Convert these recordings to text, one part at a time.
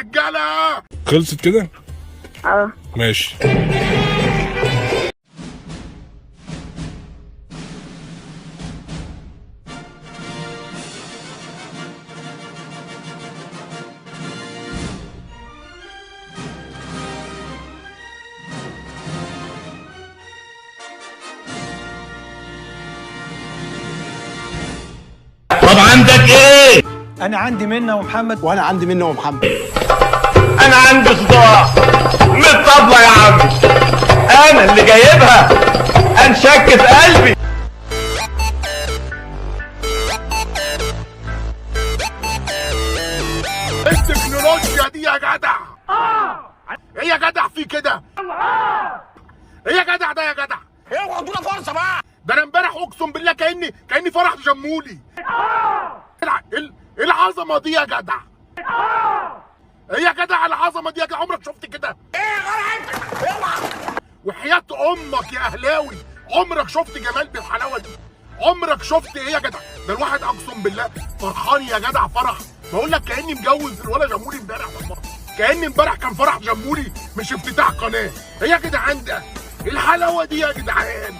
رجاله. خلصت كده؟ اه ماشي. طب عندك ايه؟ انا عندي منة ومحمد. وانا عندي منه ومحمد. انا عندي صداع من الطبلة يا عم، انا اللي جايبها انشك في قلبي. التكنولوجيا دي يا جدع. ايه يا جدع في كده؟ ايه يا جدع ده يا جدع؟ اوعى ادونا فرصة بقى. ده انا امبارح اقسم بالله كاني فرح جمولي. ايه العظمه دي يا جدع؟ ايه يا جدع العظمه دي يا جدع؟ عمرك شفت كده؟ ايه غير وحياة امك يا اهلاوي عمرك شفت جمال بالحلاوه دي؟ عمرك شفت ايه يا جدع؟ ده الواحد اقسم بالله فرحان يا جدع فرح. بقول لك كاني مجوز الولا جمولي امبارح والله. كاني امبارح كان فرح جمولي مش افتتاح قناه. ايه يا جدعان ده؟ ايه الحلاوه دي يا جدعان؟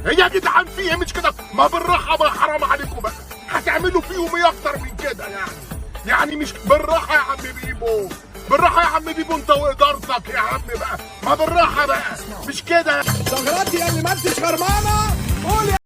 ايه يا جدعان في ايه مش كده؟ ما بالراحه بقى حرام عليكم بقى. هتعملوا فيهم ايه اكتر من كده يعني مش بالراحه يا عم بيبو. بالراحه يا عم بيبو انت وادارتك يا عم بقى. ما بالراحه بقى مش كده. ثغراتي يا اللي ما انتش غرمانه قول يا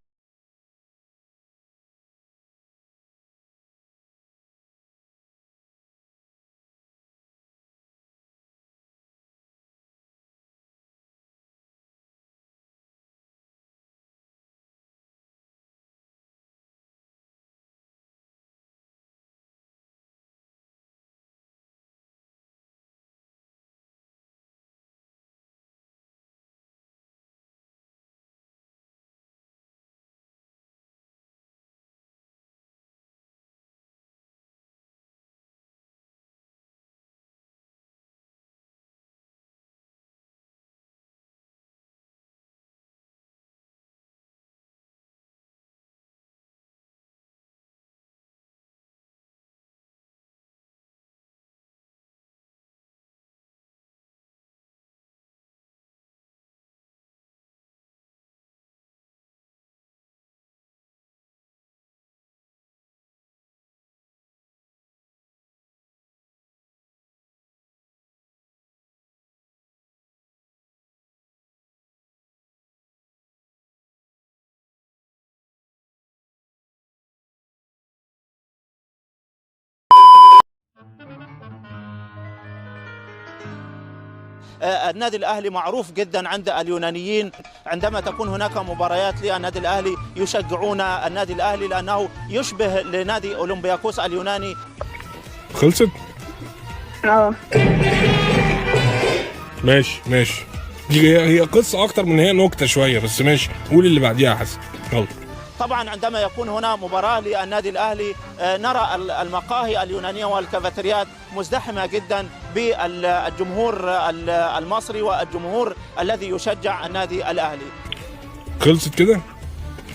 النادي الأهلي معروف جدا عند اليونانيين. عندما تكون هناك مباريات للنادي الأهلي يشجعون النادي الأهلي لأنه يشبه لنادي أولمبياكوس اليوناني. خلصت؟ اه ماشي. هي قصة أكتر من هي نكتة شوية بس ماشي. قول اللي بعديها يا حسن. يلا. طبعا عندما يكون هنا مباراة للنادي الأهلي نرى المقاهي اليونانية والكافيتريات مزدحمة جدا بالجمهور المصري والجمهور الذي يشجع النادي الأهلي. خلصت كده؟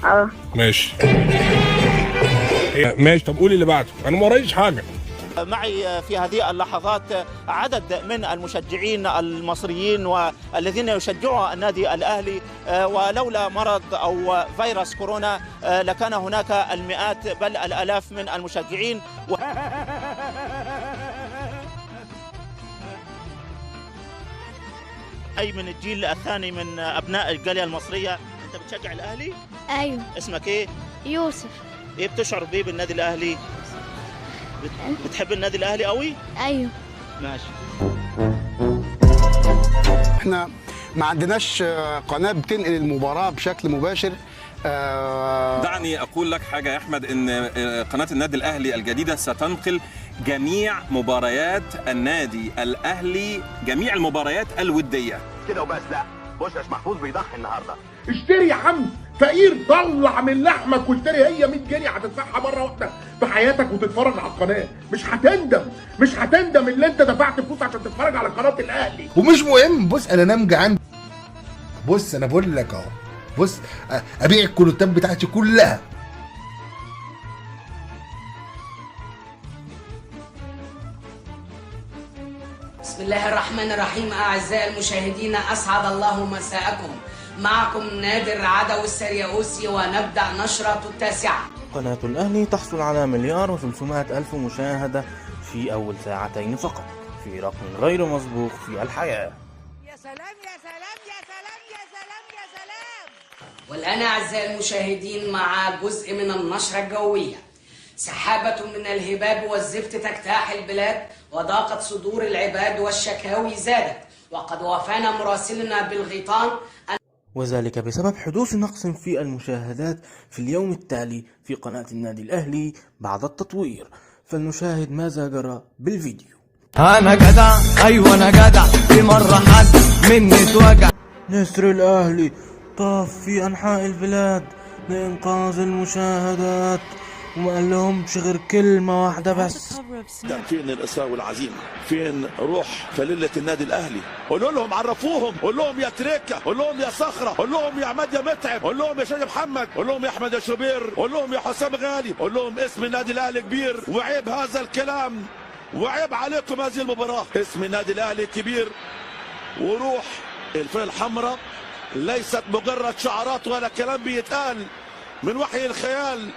اه ماشي. طب قول اللي بعده. أنا ما ورايش حاجة. معي في هذه اللحظات عدد من المشجعين المصريين والذين يشجعوا النادي الأهلي، ولولا مرض أو فيروس كورونا لكان هناك المئات بل الآلاف من المشجعين. أي من الجيل الثاني من أبناء الجالية المصرية. أنت بتشجع الأهلي؟ ايوه. اسمك إيه؟ يوسف. إيه بتشعر بيه بالنادي الأهلي؟ بتحب النادي الأهلي قوي؟ ايوه. ماشي. احنا ما عندناش قناه بتنقل المباراه بشكل مباشر. دعني أقول لك حاجة يا أحمد، إن قناة النادي الأهلي الجديدة ستنقل جميع مباريات النادي الأهلي، جميع المباريات الودية. كده وبس؟ لا، بوشش محفوظ بيضحي النهارده. اشتري يا عم فقير، طلع من لحمك واشتري. هي 100 جنيه هتدفعها مره واحده في حياتك وتتفرج على القناه. مش هتندم اللي انت دفعت فلوس عشان تتفرج على قناه الاهلي. ومش مهم. بص انا نام جعان. بص انا بقول لك اهو. بص ابيع الكلوتات بتاعتي كلها. الله الرحمن الرحيم. أعزائي المشاهدين، أسعد الله مساءكم. معكم نادر عدوي السرياوسي، ونبدأ نشرة التاسعة. قناة الأهلي تحصل على 1,300,000 مشاهدة في أول ساعتين فقط، في رقم غير مسبوق في الحياة. يا سلام يا سلام يا سلام يا سلام يا سلام. والآن أعزائي المشاهدين مع جزء من النشرة الجوية. سحابة من الهباب والزفت تجتاح البلاد، وضاقت صدور العباد والشكاوي زادت، وقد وافانا مراسلنا بالغيطان وذلك بسبب حدوث نقص في المشاهدات في اليوم التالي في قناة النادي الأهلي بعد التطوير. فلنشاهد ماذا جرى بالفيديو. انا جدع، ايوه انا جدع، في مرة حد مني اتوجع. نسر الأهلي طاف في أنحاء البلاد لإنقاذ المشاهدات، وما قال لهمش غير كلمة واحدة بس: فين الإصرار والعزيمة؟ فين روح فليلة النادي الأهلي؟ قولوا لهم، عرفوهم، قول لهم يا تريكة، قول لهم يا صخرة، قول لهم يا عماد يا متعب، قول لهم يا شادي محمد، قول لهم يا أحمد يا شوبير، قول لهم يا حسام غالي، قول لهم اسم النادي الأهلي كبير، وعيب هذا الكلام، وعيب عليكم هذه المباراة. اسم النادي الأهلي كبير، وروح الفرقة الحمراء ليست مجرد شعارات ولا كلام بيتقال من وحي الخيال